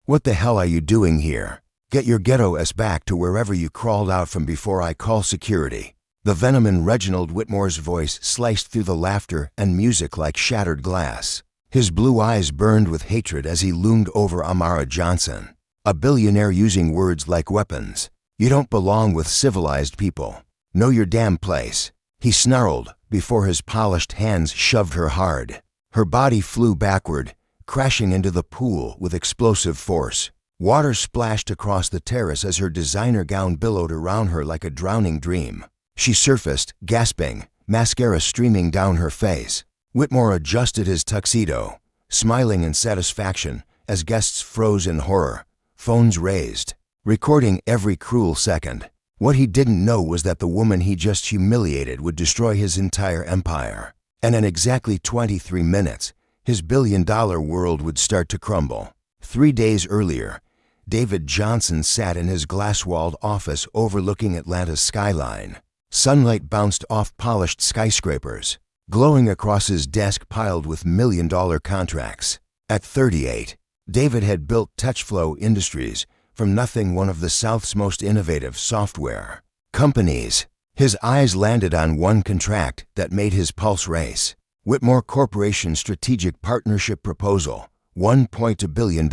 "What the hell are you doing here? Get your ghetto ass back to wherever you crawled out from before I call security." The venom in Reginald Whitmore's voice sliced through the laughter and music like shattered glass. His blue eyes burned with hatred as he loomed over Amara Johnson. A billionaire using words like weapons. "You don't belong with civilized people. Know your damn place," he snarled before his polished hands shoved her hard. Her body flew backward, crashing into the pool with explosive force. Water splashed across the terrace as her designer gown billowed around her like a drowning dream. She surfaced, gasping, mascara streaming down her face. Whitmore adjusted his tuxedo, smiling in satisfaction as guests froze in horror, phones raised, recording every cruel second. What he didn't know was that the woman he just humiliated would destroy his entire empire. And in exactly 23 minutes, his billion-dollar world would start to crumble. 3 days earlier, David Johnson sat in his glass-walled office overlooking Atlanta's skyline. Sunlight bounced off polished skyscrapers, glowing across his desk piled with million-dollar contracts. At 38, David had built TouchFlow Industries from nothing, one of the South's most innovative software companies. His eyes landed on one contract that made his pulse race. Whitmore Corporation Strategic Partnership Proposal, $1.2 billion.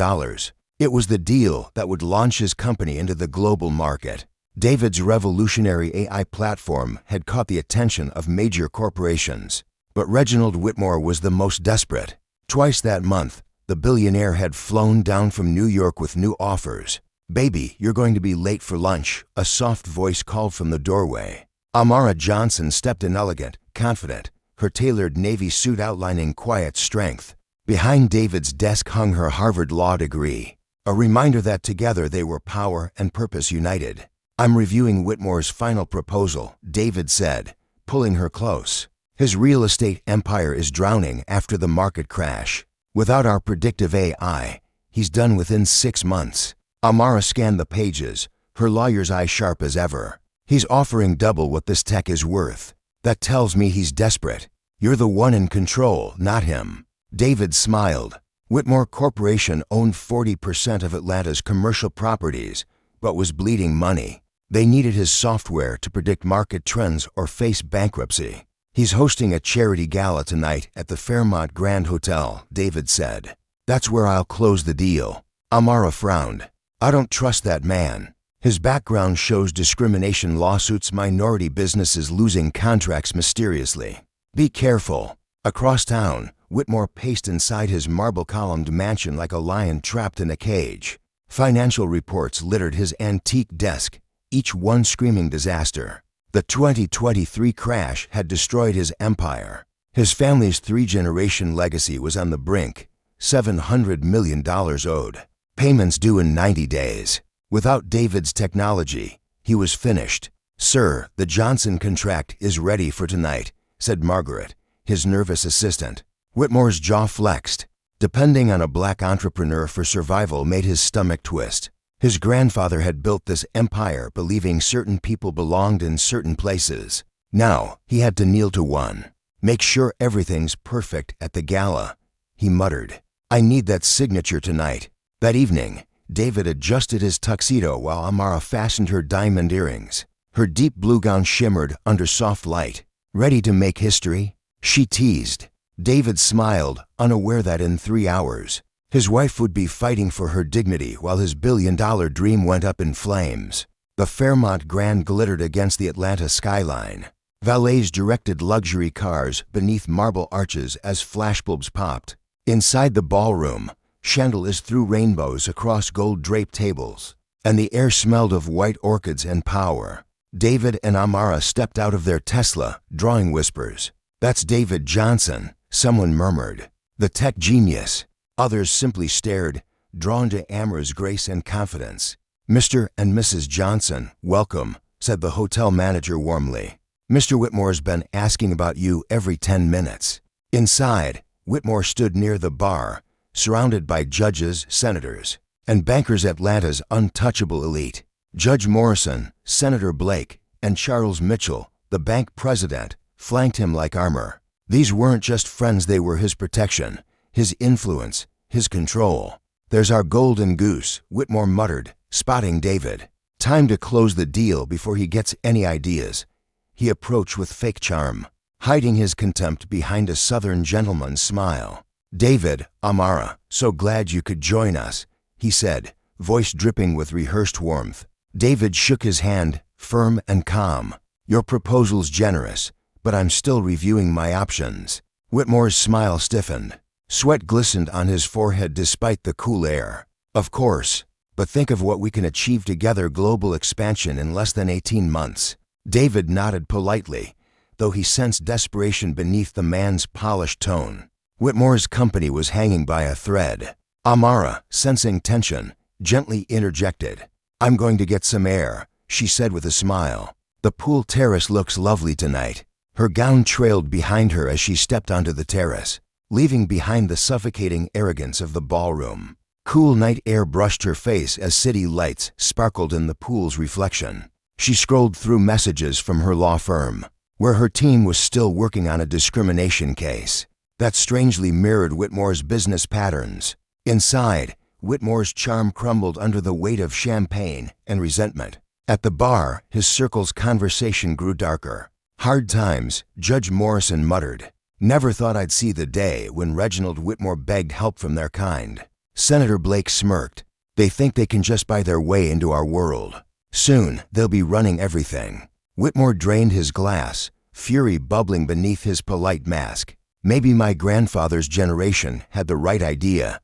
It was the deal that would launch his company into the global market. David's revolutionary AI platform had caught the attention of major corporations, but Reginald Whitmore was the most desperate. Twice that month, the billionaire had flown down from New York with new offers. "Baby, you're going to be late for lunch," a soft voice called from the doorway. Amara Johnson stepped in elegant, confident, her tailored navy suit outlining quiet strength. Behind David's desk hung her Harvard Law degree, a reminder that together they were power and purpose united. "I'm reviewing Whitmore's final proposal," David said, pulling her close. "His real estate empire is drowning after the market crash. Without our predictive AI, he's done within 6 months." Amara scanned the pages, her lawyer's eye sharp as ever. "He's offering double what this tech is worth. That tells me he's desperate. You're the one in control, not him." David smiled. Whitmore Corporation owned 40% of Atlanta's commercial properties, but was bleeding money. They needed his software to predict market trends or face bankruptcy. "He's hosting a charity gala tonight at the Fairmont Grand Hotel," David said. "That's where I'll close the deal." Amara frowned. "I don't trust that man. His background shows discrimination lawsuits, minority businesses losing contracts mysteriously. Be careful." Across town, Whitmore paced inside his marble-columned mansion like a lion trapped in a cage. Financial reports littered his antique desk, each one screaming disaster. The 2023 crash had destroyed his empire. His family's 3-generation legacy was on the brink, $700 million owed. Payments due in 90 days. Without David's technology, he was finished. "Sir, the Johnson contract is ready for tonight," said Margaret, his nervous assistant. Whitmore's jaw flexed. Depending on a black entrepreneur for survival made his stomach twist. His grandfather had built this empire believing certain people belonged in certain places. Now he had to kneel to one. "Make sure everything's perfect at the gala," he muttered. "I need that signature tonight." That evening, David adjusted his tuxedo while Amara fastened her diamond earrings. Her deep blue gown shimmered under soft light. "Ready to make history?" she teased. David smiled, unaware that in 3 hours, his wife would be fighting for her dignity while his billion-dollar dream went up in flames. The Fairmont Grand glittered against the Atlanta skyline. Valets directed luxury cars beneath marble arches as flashbulbs popped. Inside the ballroom, chandeliers threw rainbows across gold-draped tables, and the air smelled of white orchids and power. David and Amara stepped out of their Tesla, drawing whispers. "That's David Johnson," someone murmured. "The tech genius." Others simply stared, drawn to Amara's grace and confidence. "Mr. and Mrs. Johnson, welcome," said the hotel manager warmly. "Mr. Whitmore's been asking about you every 10 minutes." Inside, Whitmore stood near the bar, surrounded by judges, senators, and bankers, Atlanta's untouchable elite. Judge Morrison, Senator Blake, and Charles Mitchell, the bank president, flanked him like armor. These weren't just friends, they were his protection, his influence, his control. "There's our golden goose," Whitmore muttered, spotting David. Time to close the deal before he gets any ideas. He approached with fake charm, hiding his contempt behind a southern gentleman's smile. "David, Amara, so glad you could join us," he said, voice dripping with rehearsed warmth. David shook his hand, firm and calm. "Your proposal's generous, but I'm still reviewing my options." Whitmore's smile stiffened. Sweat glistened on his forehead despite the cool air. "Of course, but think of what we can achieve together: global expansion in less than 18 months. David nodded politely, though he sensed desperation beneath the man's polished tone. Whitmore's company was hanging by a thread. Amara, sensing tension, gently interjected. "I'm going to get some air," she said with a smile. "The pool terrace looks lovely tonight." Her gown trailed behind her as she stepped onto the terrace, leaving behind the suffocating arrogance of the ballroom. Cool night air brushed her face as city lights sparkled in the pool's reflection. She scrolled through messages from her law firm, where her team was still working on a discrimination case that strangely mirrored Whitmore's business patterns. Inside, Whitmore's charm crumbled under the weight of champagne and resentment. At the bar, his circle's conversation grew darker. "Hard times," Judge Morrison muttered. "Never thought I'd see the day when Reginald Whitmore begged help from their kind." Senator Blake smirked. "They think they can just buy their way into our world. Soon, they'll be running everything." Whitmore drained his glass, fury bubbling beneath his polite mask. "Maybe my grandfather's generation had the right idea,"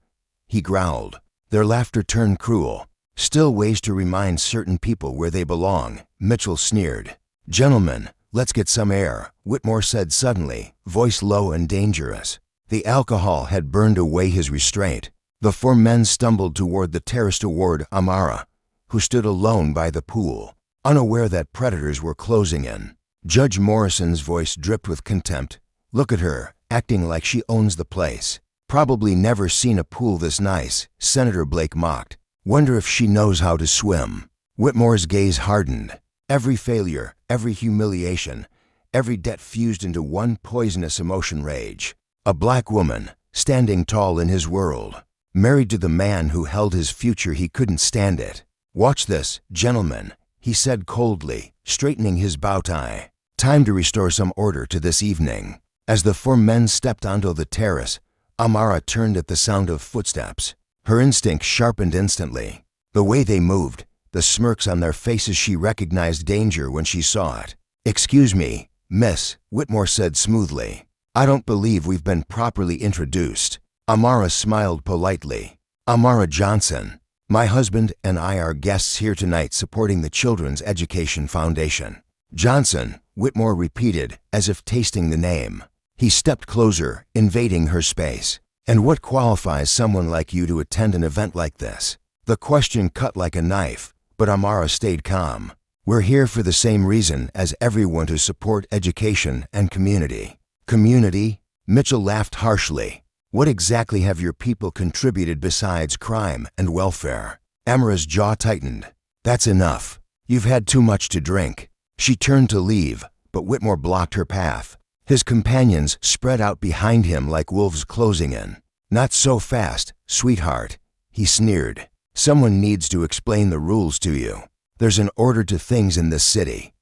he growled. Their laughter turned cruel. "Still ways to remind certain people where they belong," Mitchell sneered. "Gentlemen, let's get some air," Whitmore said suddenly, voice low and dangerous. The alcohol had burned away his restraint. The four men stumbled toward the terrace toward Amara, who stood alone by the pool, unaware that predators were closing in. Judge Morrison's voice dripped with contempt. "Look at her, acting like she owns the place. Probably never seen a pool this nice," Senator Blake mocked. "Wonder if she knows how to swim." Whitmore's gaze hardened. Every failure, every humiliation, every debt fused into one poisonous emotion: rage. A black woman, standing tall in his world, married to the man who held his future. He couldn't stand it. "Watch this, gentlemen," he said coldly, straightening his bow tie. "Time to restore some order to this evening." As the four men stepped onto the terrace, Amara turned at the sound of footsteps. Her instinct sharpened instantly. The way they moved, the smirks on their faces, she recognized danger when she saw it. "Excuse me, miss," Whitmore said smoothly. "I don't believe we've been properly introduced." Amara smiled politely. "Amara Johnson. My husband and I are guests here tonight supporting the Children's Education Foundation." "Johnson," Whitmore repeated, as if tasting the name. He stepped closer, invading her space. "And what qualifies someone like you to attend an event like this?" The question cut like a knife, but Amara stayed calm. "We're here for the same reason as everyone: to support education and community." "Community?" Mitchell laughed harshly. "What exactly have your people contributed besides crime and welfare?" Amara's jaw tightened. "That's enough. You've had too much to drink." She turned to leave, but Whitmore blocked her path. His companions spread out behind him like wolves closing in. "Not so fast, sweetheart," he sneered. "Someone needs to explain the rules to you. There's an order to things in this city."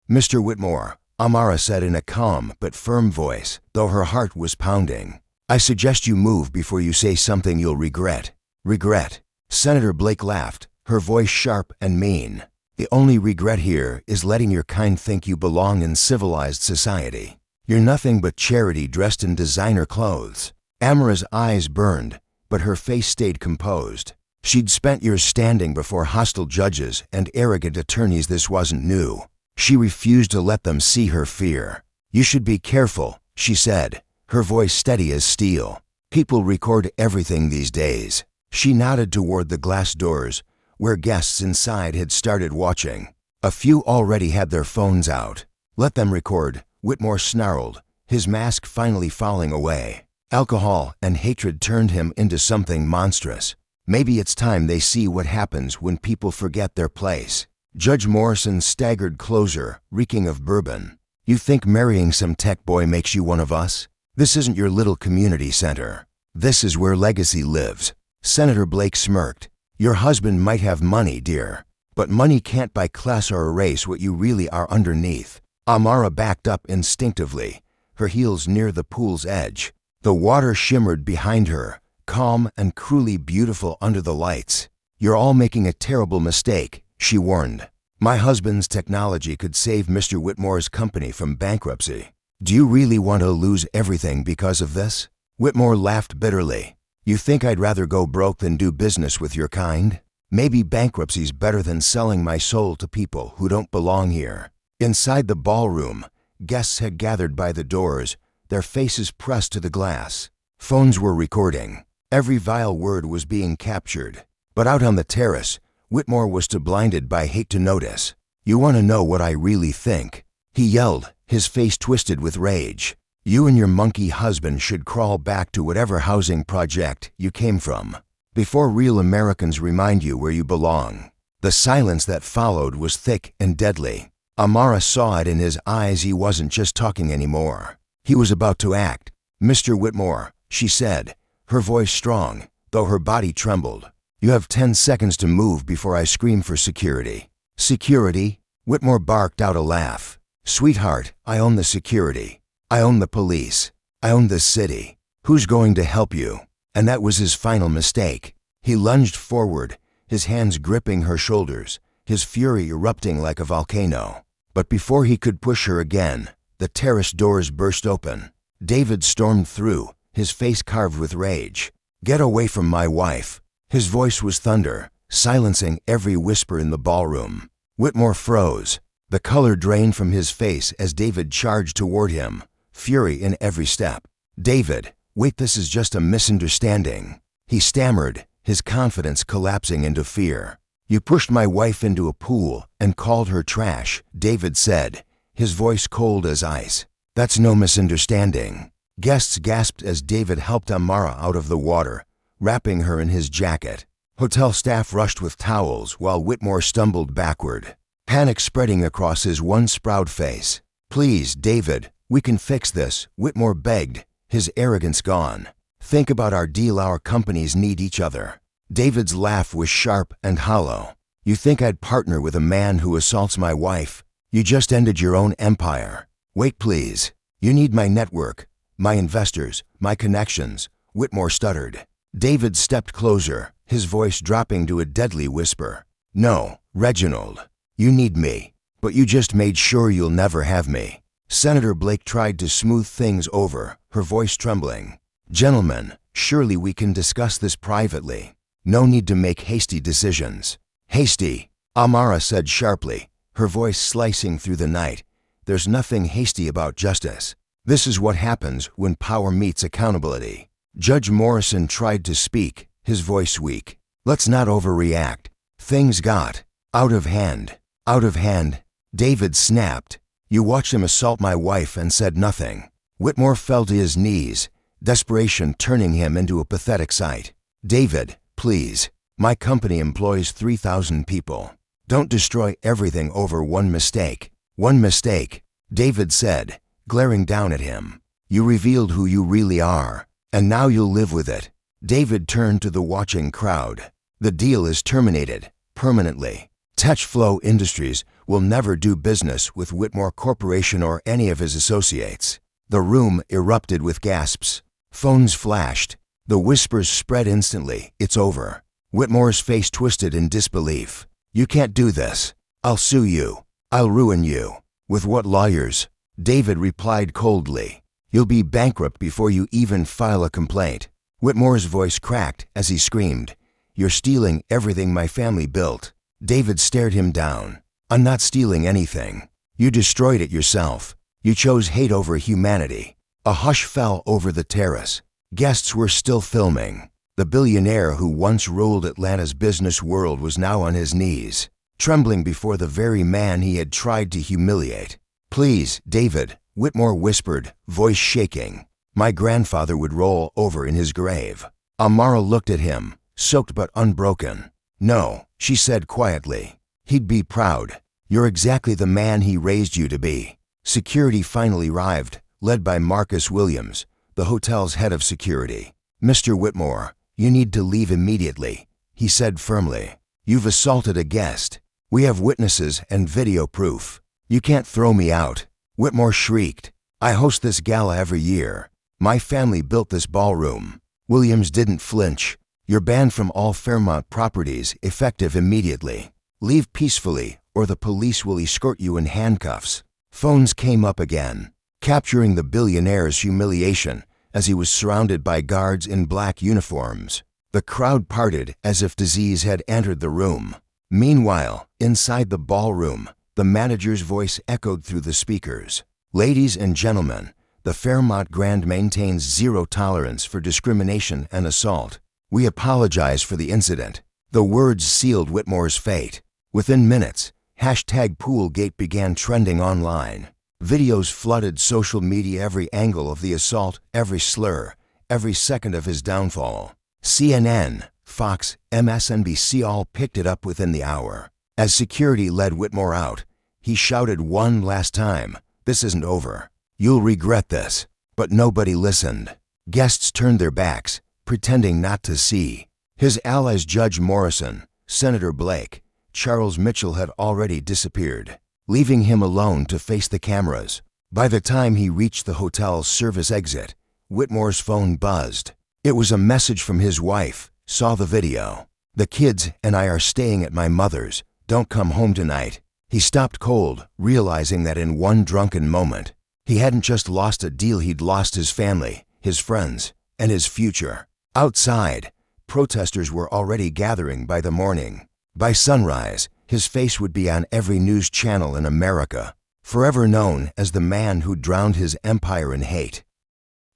"Mr. Whitmore," Amara said in a calm but firm voice, though her heart was pounding, "I suggest you move before you say something you'll regret." "Regret?" Senator Blake laughed, her voice sharp and mean. "The only regret here is letting your kind think you belong in civilized society. You're nothing but charity dressed in designer clothes." Amara's eyes burned, but her face stayed composed. She'd spent years standing before hostile judges and arrogant attorneys. This wasn't new. She refused to let them see her fear. "You should be careful," she said, her voice steady as steel. "People record everything these days." She nodded toward the glass doors, where guests inside had started watching. A few already had their phones out. "Let them record," Whitmore snarled, his mask finally falling away. Alcohol and hatred turned him into something monstrous. Maybe it's time they see what happens when people forget their place. Judge Morrison staggered closer, reeking of bourbon. "You think marrying some tech boy makes you one of us? This isn't your little community center. This is where legacy lives." Senator Blake smirked. Your husband might have money, dear, but money can't buy class or erase what you really are underneath. Amara backed up instinctively, her heels near the pool's edge. The water shimmered behind her, calm and cruelly beautiful under the lights. You're all making a terrible mistake, she warned. My husband's technology could save Mr. Whitmore's company from bankruptcy. Do you really want to lose everything because of this? Whitmore laughed bitterly. You think I'd rather go broke than do business with your kind? Maybe bankruptcy's better than selling my soul to people who don't belong here. Inside the ballroom, guests had gathered by the doors, their faces pressed to the glass. Phones were recording. Every vile word was being captured. But out on the terrace, Whitmore was too blinded by hate to notice. You want to know what I really think? He yelled, his face twisted with rage. You and your monkey husband should crawl back to whatever housing project you came from, before real Americans remind you where you belong. The silence that followed was thick and deadly. Amara saw it in his eyes. He wasn't just talking anymore. He was about to act. Mr. Whitmore, she said, her voice strong, though her body trembled. You have 10 seconds to move before I scream for security. Security? Whitmore barked out a laugh. Sweetheart, I own the security. I own the police. I own this city. Who's going to help you? And that was his final mistake. He lunged forward, his hands gripping her shoulders, his fury erupting like a volcano. But before he could push her again, the terrace doors burst open. David stormed through, his face carved with rage. Get away from my wife. His voice was thunder, silencing every whisper in the ballroom. Whitmore froze. The color drained from his face as David charged toward him, fury in every step. David, wait, this is just a misunderstanding. He stammered, his confidence collapsing into fear. You pushed my wife into a pool and called her trash, David said, his voice cold as ice. That's no misunderstanding. Guests gasped as David helped Amara out of the water, wrapping her in his jacket. Hotel staff rushed with towels while Whitmore stumbled backward, panic spreading across his once proud face. Please, David, we can fix this, Whitmore begged, his arrogance gone. Think about our deal. Our companies need each other. David's laugh was sharp and hollow. You think I'd partner with a man who assaults my wife? You just ended your own empire. Wait, please. You need my network, my investors, my connections, Whitmore stuttered. David stepped closer, his voice dropping to a deadly whisper. No, Reginald. You need me, but you just made sure you'll never have me. Senator Blake tried to smooth things over, her voice trembling. Gentlemen, surely we can discuss this privately. No need to make hasty decisions. Hasty, Amara said sharply, her voice slicing through the night. There's nothing hasty about justice. This is what happens when power meets accountability. Judge Morrison tried to speak, his voice weak. Let's not overreact. Things got out of hand. Out of hand, David snapped. You watched him assault my wife and said nothing. Whitmore fell to his knees, desperation turning him into a pathetic sight. David, please. My company employs 3,000 people. Don't destroy everything over one mistake. One mistake, David said, glaring down at him. You revealed who you really are, and now you'll live with it. David turned to the watching crowd. The deal is terminated, permanently. Touchflow Industries will never do business with Whitmore Corporation or any of his associates. The room erupted with gasps. Phones flashed. The whispers spread instantly. It's over. Whitmore's face twisted in disbelief. You can't do this. I'll sue you. I'll ruin you. With what lawyers? David replied coldly. You'll be bankrupt before you even file a complaint. Whitmore's voice cracked as he screamed. You're stealing everything my family built. David stared him down. I'm not stealing anything. You destroyed it yourself. You chose hate over humanity. A hush fell over the terrace. Guests were still filming. The billionaire who once ruled Atlanta's business world was now on his knees, trembling before the very man he had tried to humiliate. Please, David, Whitmore whispered, voice shaking. My grandfather would roll over in his grave. Amara looked at him, soaked but unbroken. No, she said quietly. He'd be proud. You're exactly the man he raised you to be. Security finally arrived, led by Marcus Williams, the hotel's head of security. Mr. Whitmore, "You need to leave immediately," he said firmly. "You've assaulted a guest. We have witnesses and video proof. You can't throw me out." Whitmore shrieked. "I host this gala every year. My family built this ballroom." Williams didn't flinch. "You're banned from all Fairmont properties, effective immediately. Leave peacefully, or the police will escort you in handcuffs." Phones came up again, capturing the billionaire's humiliation as he was surrounded by guards in black uniforms. The crowd parted as if disease had entered the room. Meanwhile, inside the ballroom, the manager's voice echoed through the speakers. "Ladies and gentlemen, the Fairmont Grand maintains zero tolerance for discrimination and assault. We apologize for the incident." The words sealed Whitmore's fate. Within minutes, #Poolgate began trending online. Videos flooded social media, every angle of the assault, every slur, every second of his downfall. CNN, Fox, MSNBC all picked it up within the hour. As security led Whitmore out, he shouted one last time, "This isn't over. You'll regret this." But nobody listened. Guests turned their backs, pretending not to see. His allies, Judge Morrison, Senator Blake, Charles Mitchell, had already disappeared, leaving him alone to face the cameras. By the time he reached the hotel's service exit, Whitmore's phone buzzed. It was a message from his wife. "Saw the video. The kids and I are staying at my mother's. Don't come home tonight." He stopped cold, realizing that in one drunken moment, he hadn't just lost a deal, he'd lost his family, his friends, and his future. Outside, protesters were already gathering by the morning. By sunrise, his face would be on every news channel in America, forever known as the man who drowned his empire in hate.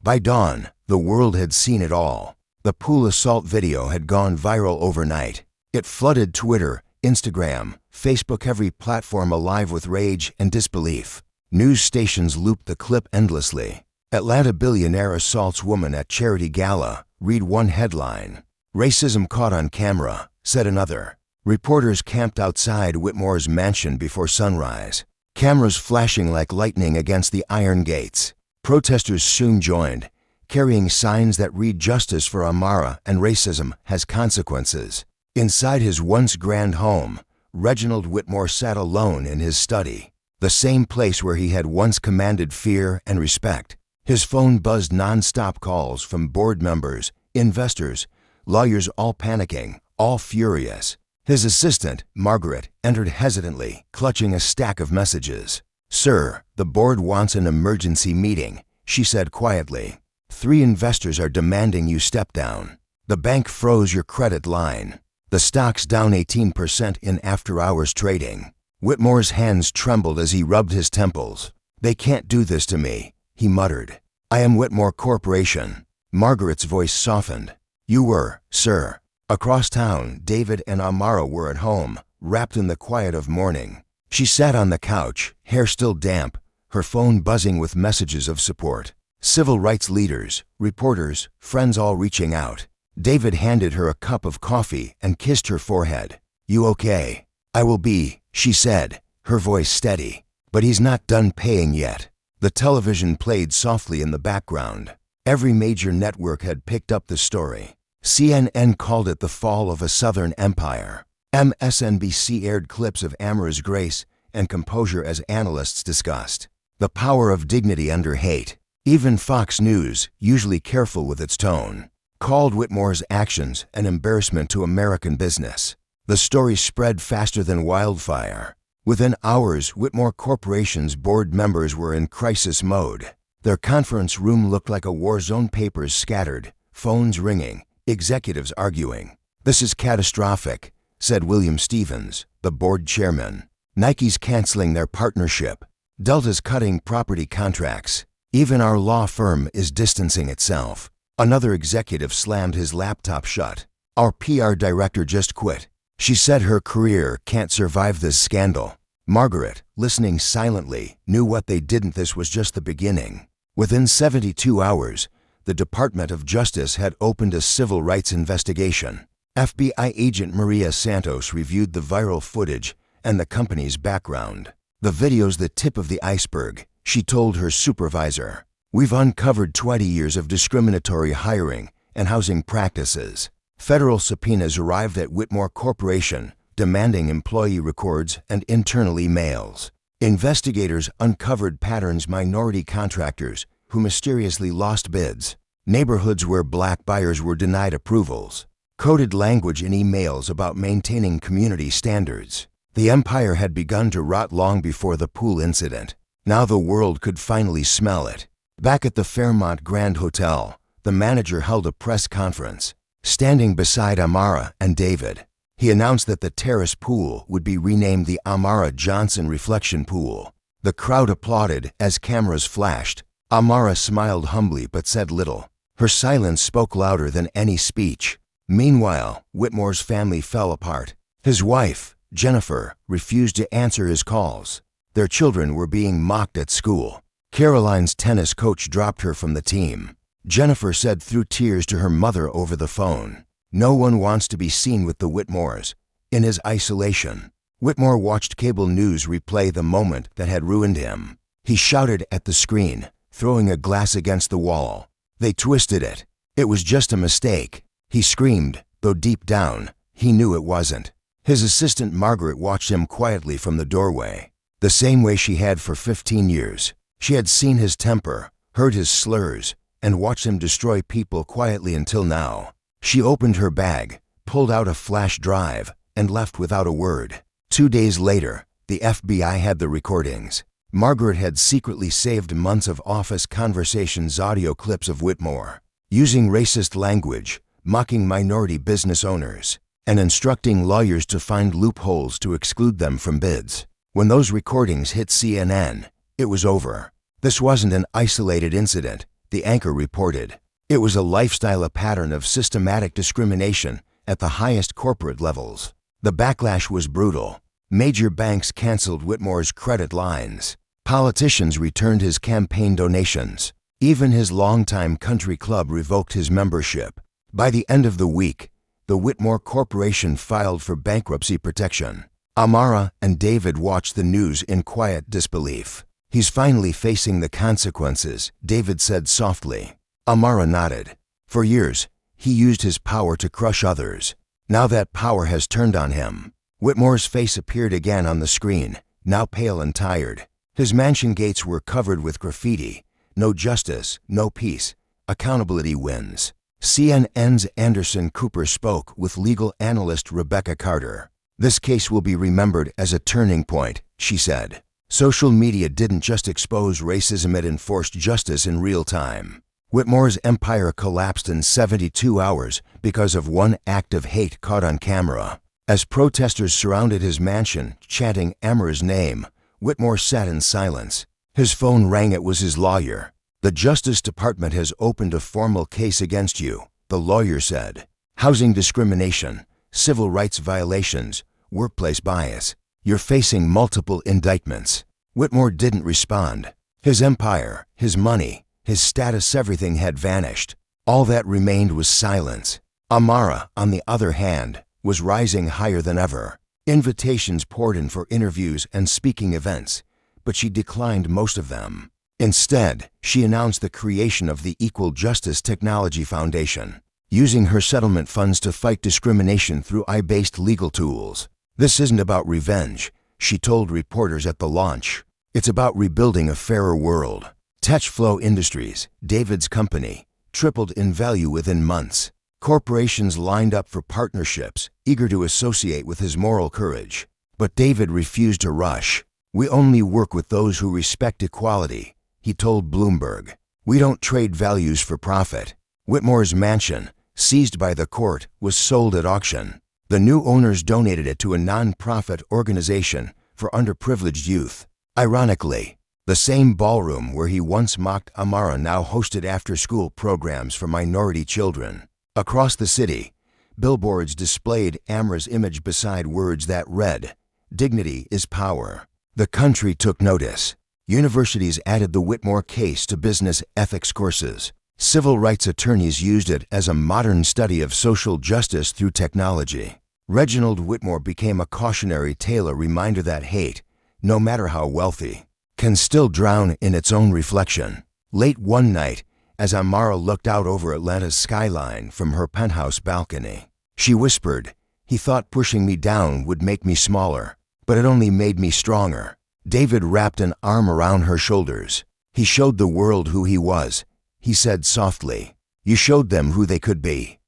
By dawn, the world had seen it all. The pool assault video had gone viral overnight. It flooded Twitter, Instagram, Facebook, every platform alive with rage and disbelief. News stations looped the clip endlessly. "Atlanta billionaire assaults woman at charity gala," read one headline. "Racism caught on camera," said another. Reporters camped outside Whitmore's mansion before sunrise, cameras flashing like lightning against the iron gates. Protesters soon joined, carrying signs that read, "Justice for Amara and racism has consequences." Inside his once grand home, Reginald Whitmore sat alone in his study, the same place where he had once commanded fear and respect. His phone buzzed non-stop, calls from board members, investors, lawyers, all panicking, all furious. His assistant, Margaret, entered hesitantly, clutching a stack of messages. "Sir, the board wants an emergency meeting," she said quietly. "3 investors are demanding you step down. The bank froze your credit line. The stock's down 18% in after-hours trading." Whitmore's hands trembled as he rubbed his temples. "They can't do this to me," he muttered. "I am Whitmore Corporation." Margaret's voice softened. "You were, sir." Across town, David and Amara were at home, wrapped in the quiet of morning. She sat on the couch, hair still damp, her phone buzzing with messages of support. Civil rights leaders, reporters, friends all reaching out. David handed her a cup of coffee and kissed her forehead. "You okay?" "I will be," she said, her voice steady. "But he's not done paying yet." The television played softly in the background. Every major network had picked up the story. CNN called it the fall of a Southern empire. MSNBC aired clips of Amara's grace and composure as analysts discussed the power of dignity under hate. Even Fox News, usually careful with its tone, called Whitmore's actions an embarrassment to American business. The story spread faster than wildfire. Within hours, Whitmore Corporation's board members were in crisis mode. Their conference room looked like a war zone, papers scattered, phones ringing, executives arguing. "This is catastrophic," said William Stevens, the board chairman. "Nike's canceling their partnership. Delta's cutting property contracts. Even our law firm is distancing itself." Another executive slammed his laptop shut. "Our PR director just quit. She said her career can't survive this scandal." Margaret, listening silently, knew what they didn't. This was just the beginning. Within 72 hours, the Department of Justice had opened a civil rights investigation. FBI agent Maria Santos reviewed the viral footage and the company's background. "The video's the tip of the iceberg," she told her supervisor. "We've uncovered 20 years of discriminatory hiring and housing practices." Federal subpoenas arrived at Whitmore Corporation, demanding employee records and internal emails. Investigators uncovered patterns: minority contractors who mysteriously lost bids, neighborhoods where black buyers were denied approvals, coded language in emails about maintaining community standards. The empire had begun to rot long before the pool incident. Now the world could finally smell it. Back at the Fairmont Grand Hotel, the manager held a press conference. Standing beside Amara and David, he announced that the terrace pool would be renamed the Amara Johnson Reflection Pool. The crowd applauded as cameras flashed. Amara smiled humbly but said little. Her silence spoke louder than any speech. Meanwhile, Whitmore's family fell apart. His wife, Jennifer, refused to answer his calls. Their children were being mocked at school. Caroline's tennis coach dropped her from the team. Jennifer said through tears to her mother over the phone, "No one wants to be seen with the Whitmores." In his isolation, Whitmore watched cable news replay the moment that had ruined him. He shouted at the screen, throwing a glass against the wall. They twisted it. It was just a mistake. He screamed, though deep down, he knew it wasn't. His assistant Margaret watched him quietly from the doorway, the same way she had for 15 years. She had seen his temper, heard his slurs, and watched him destroy people quietly until now. She opened her bag, pulled out a flash drive, and left without a word. 2 days later, the FBI had the recordings. Margaret had secretly saved months of office conversations, audio clips of Whitmore, using racist language, mocking minority business owners, and instructing lawyers to find loopholes to exclude them from bids. When those recordings hit CNN, it was over. This wasn't an isolated incident, the anchor reported. It was a lifestyle, a pattern of systematic discrimination at the highest corporate levels. The backlash was brutal. Major banks canceled Whitmore's credit lines. Politicians returned his campaign donations. Even his longtime country club revoked his membership. By the end of the week, the Whitmore Corporation filed for bankruptcy protection. Amara and David watched the news in quiet disbelief. "He's finally facing the consequences," David said softly. Amara nodded. For years, he used his power to crush others. Now that power has turned on him. Whitmore's face appeared again on the screen, now pale and tired. His mansion gates were covered with graffiti. "No justice, no peace. Accountability wins." CNN's Anderson Cooper spoke with legal analyst Rebecca Carter. "This case will be remembered as a turning point," she said. Social media didn't just expose racism, it enforced justice in real time. Whitmore's empire collapsed in 72 hours because of one act of hate caught on camera. As protesters surrounded his mansion, chanting Amara's name, Whitmore sat in silence. His phone rang. It was his lawyer. "The Justice Department has opened a formal case against you," the lawyer said. "Housing discrimination, civil rights violations, workplace bias. You're facing multiple indictments." Whitmore didn't respond. His empire, his money, his status, everything had vanished. All that remained was silence. Amara, on the other hand, was rising higher than ever. Invitations poured in for interviews and speaking events, but she declined most of them. Instead, she announced the creation of the Equal Justice Technology Foundation, using her settlement funds to fight discrimination through AI-based legal tools. "This isn't about revenge," she told reporters at the launch. "It's about rebuilding a fairer world." Touchflow Industries, David's company, tripled in value within months. Corporations lined up for partnerships, eager to associate with his moral courage. But David refused to rush. "We only work with those who respect equality," he told Bloomberg. "We don't trade values for profit." Whitmore's mansion, seized by the court, was sold at auction. The new owners donated it to a non-profit organization for underprivileged youth. Ironically, the same ballroom where he once mocked Amara now hosted after-school programs for minority children. Across the city, billboards displayed Amara's image beside words that read, "Dignity is power." The country took notice. Universities added the Whitmore case to business ethics courses. Civil rights attorneys used it as a modern study of social justice through technology. Reginald Whitmore became a cautionary tale, a reminder that hate, no matter how wealthy, can still drown in its own reflection. Late one night, as Amara looked out over Atlanta's skyline from her penthouse balcony. She whispered, "He thought pushing me down would make me smaller, but it only made me stronger." David wrapped an arm around her shoulders. "He showed the world who he was," he said softly. "You showed them who they could be."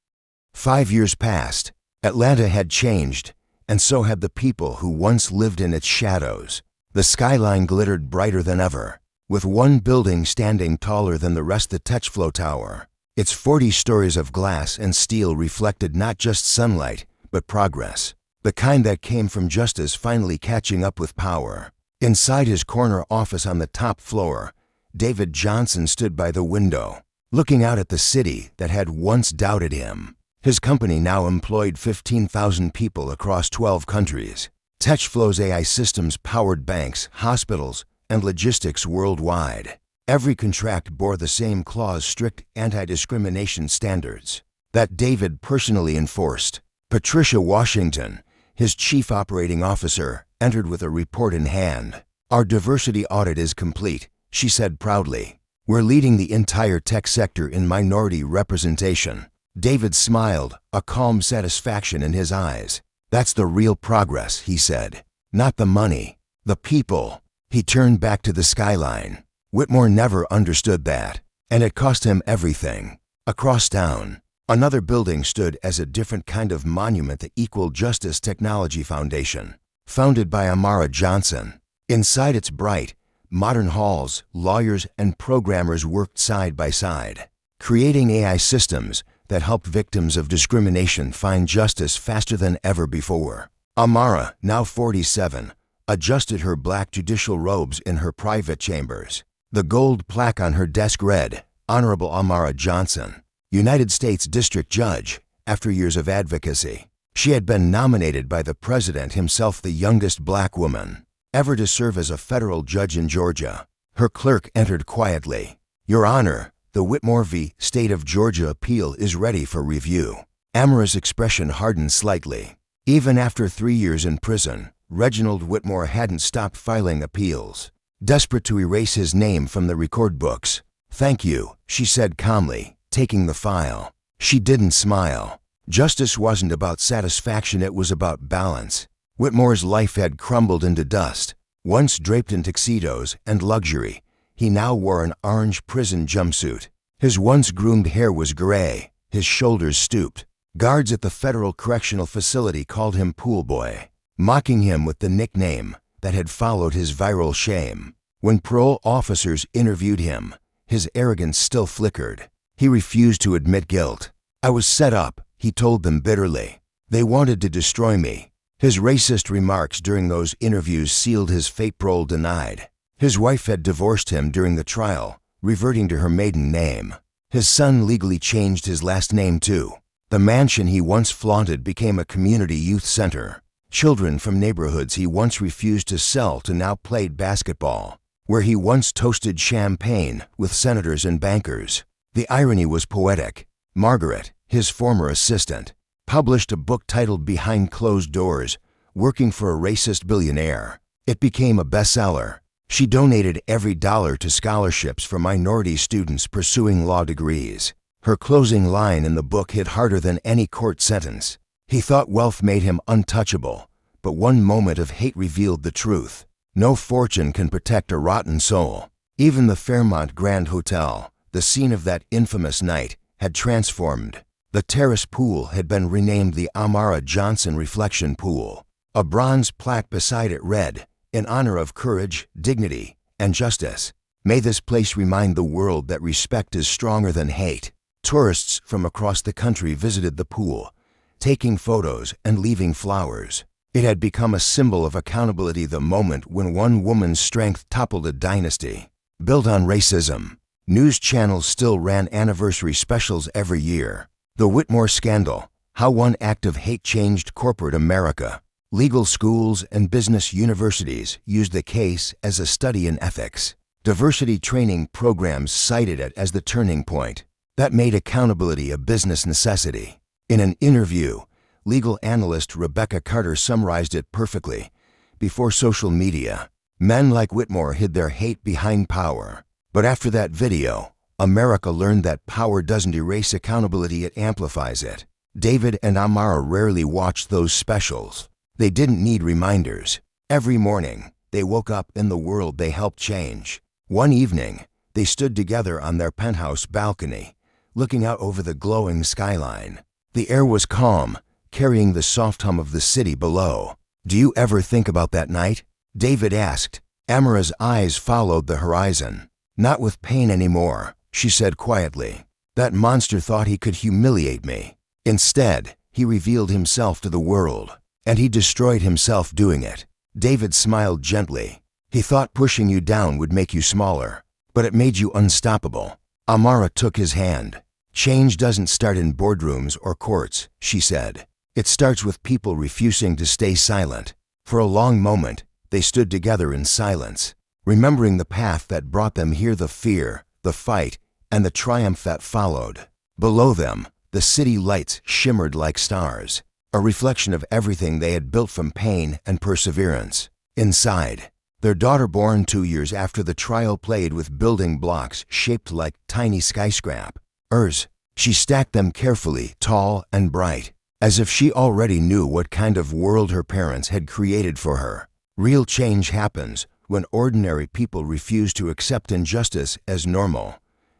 5 years passed. Atlanta had changed, and so had the people who once lived in its shadows. The skyline glittered brighter than ever, with one building standing taller than the rest, the Techflow Tower. Its 40 stories of glass and steel reflected not just sunlight, but progress, the kind that came from justice finally catching up with power. Inside his corner office on the top floor, David Johnson stood by the window, looking out at the city that had once doubted him. His company now employed 15,000 people across 12 countries. Techflow's AI systems powered banks, hospitals, and logistics worldwide. Every contract bore the same clause, strict anti-discrimination standards that David personally enforced. Patricia Washington, his chief operating officer, entered with a report in hand. "Our diversity audit is complete," she said proudly. "We're leading the entire tech sector in minority representation." David smiled, a calm satisfaction in his eyes. "That's the real progress," he said. "Not the money, the people." He turned back to the skyline. Whitmore never understood that, and it cost him everything. Across town, another building stood as a different kind of monument, the Equal Justice Technology Foundation, founded by Amara Johnson. Inside its bright, modern halls, lawyers and programmers worked side by side, creating AI systems that helped victims of discrimination find justice faster than ever before. Amara, now 47, adjusted her black judicial robes in her private chambers. The gold plaque on her desk read, "Honorable Amara Johnson, United States District Judge." After years of advocacy, she had been nominated by the president himself, the youngest black woman ever to serve as a federal judge in Georgia. Her clerk entered quietly. "Your Honor, the Whitmore v. State of Georgia appeal is ready for review." Amara's expression hardened slightly. Even after 3 years in prison, Reginald Whitmore hadn't stopped filing appeals, desperate to erase his name from the record books. "Thank you," she said calmly, taking the file. She didn't smile. Justice wasn't about satisfaction, it was about balance. Whitmore's life had crumbled into dust. Once draped in tuxedos and luxury, he now wore an orange prison jumpsuit. His once groomed hair was gray, his shoulders stooped. Guards at the Federal Correctional Facility called him Pool Boy, mocking him with the nickname that had followed his viral shame. When parole officers interviewed him, his arrogance still flickered. He refused to admit guilt. "I was set up," he told them bitterly. "They wanted to destroy me." His racist remarks during those interviews sealed his fate. Parole denied. His wife had divorced him during the trial, reverting to her maiden name. His son legally changed his last name too. The mansion he once flaunted became a community youth center. Children from neighborhoods he once refused to sell to now played basketball. Where he once toasted champagne with senators and bankers. The irony was poetic. Margaret, his former assistant, published a book titled Behind Closed Doors, Working for a Racist Billionaire. It became a bestseller. She donated every dollar to scholarships for minority students pursuing law degrees. Her closing line in the book hit harder than any court sentence. He thought wealth made him untouchable, but one moment of hate revealed the truth. No fortune can protect a rotten soul. Even the Fairmont Grand Hotel, the scene of that infamous night, had transformed. The terrace pool had been renamed the Amara Johnson Reflection Pool. A bronze plaque beside it read, "In honor of courage, dignity, and justice. May this place remind the world that respect is stronger than hate." Tourists from across the country visited the pool, taking photos and leaving flowers. It had become a symbol of accountability, the moment when one woman's strength toppled a dynasty built on racism. News channels still ran anniversary specials every year. The Whitmore Scandal, How One Act of Hate Changed Corporate America. Legal schools and business universities used the case as a study in ethics. Diversity training programs cited it as the turning point that made accountability a business necessity. In an interview, legal analyst Rebecca Carter summarized it perfectly. Before social media, men like Whitmore hid their hate behind power. But after that video, America learned that power doesn't erase accountability, it amplifies it. David and Amara rarely watched those specials. They didn't need reminders. Every morning, they woke up in the world they helped change. One evening, they stood together on their penthouse balcony, looking out over the glowing skyline. The air was calm, carrying the soft hum of the city below. "Do you ever think about that night?" David asked. Amara's eyes followed the horizon. "Not with pain anymore," she said quietly. "That monster thought he could humiliate me. Instead, he revealed himself to the world, and he destroyed himself doing it." David smiled gently. "He thought pushing you down would make you smaller, but it made you unstoppable." Amara took his hand. "Change doesn't start in boardrooms or courts," she said. "It starts with people refusing to stay silent." For a long moment, they stood together in silence, remembering the path that brought them here, the fear, the fight, and the triumph that followed. Below them, the city lights shimmered like stars, a reflection of everything they had built from pain and perseverance. Inside, their daughter, born 2 years after the trial, played with building blocks shaped like tiny skyscrapers. She stacked them carefully, tall and bright, as if she already knew what kind of world her parents had created for her. Real change happens when ordinary people refuse to accept injustice as normal,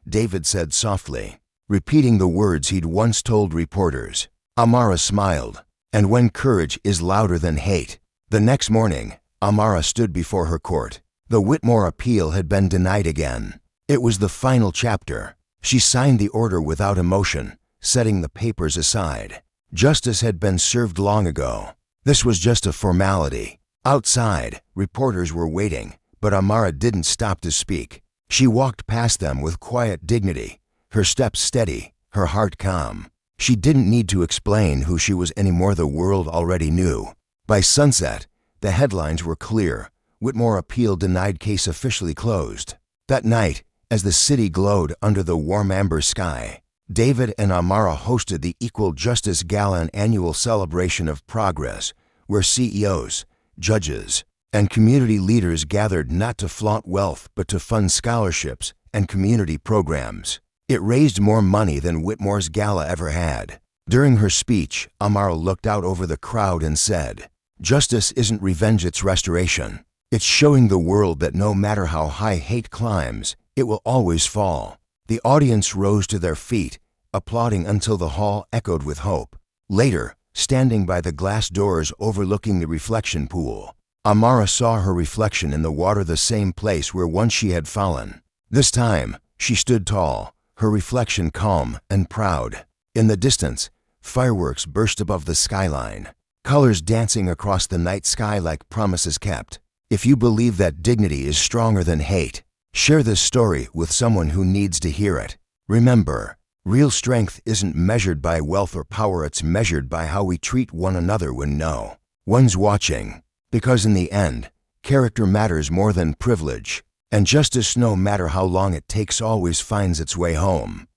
David said softly, repeating the words he'd once told reporters. Amara smiled. "And when courage is louder than hate." The next morning, Amara stood before her court. The Whitmore appeal had been denied again. It was the final chapter. She signed the order without emotion, setting the papers aside. Justice had been served long ago. This was just a formality. Outside, reporters were waiting, but Amara didn't stop to speak. She walked past them with quiet dignity, her steps steady, her heart calm. She didn't need to explain who she was anymore. The world already knew. By sunset, the headlines were clear. Whitmore appeal denied, case officially closed. That night, as the city glowed under the warm amber sky, David and Amara hosted the Equal Justice Gala, an annual celebration of progress, where CEOs, judges, and community leaders gathered not to flaunt wealth but to fund scholarships and community programs. It raised more money than Whitmore's gala ever had. During her speech, Amara looked out over the crowd and said, "Justice isn't revenge, it's restoration. It's showing the world that no matter how high hate climbs, it will always fall." The audience rose to their feet, applauding until the hall echoed with hope. Later, standing by the glass doors overlooking the reflection pool, Amara saw her reflection in the water, the same place where once she had fallen. This time, she stood tall, her reflection calm and proud. In the distance, fireworks burst above the skyline, colors dancing across the night sky like promises kept. If you believe that dignity is stronger than hate, share this story with someone who needs to hear it. Remember, real strength isn't measured by wealth or power, it's measured by how we treat one another when no one's watching. Because in the end, character matters more than privilege, and justice, no matter how long it takes, always finds its way home.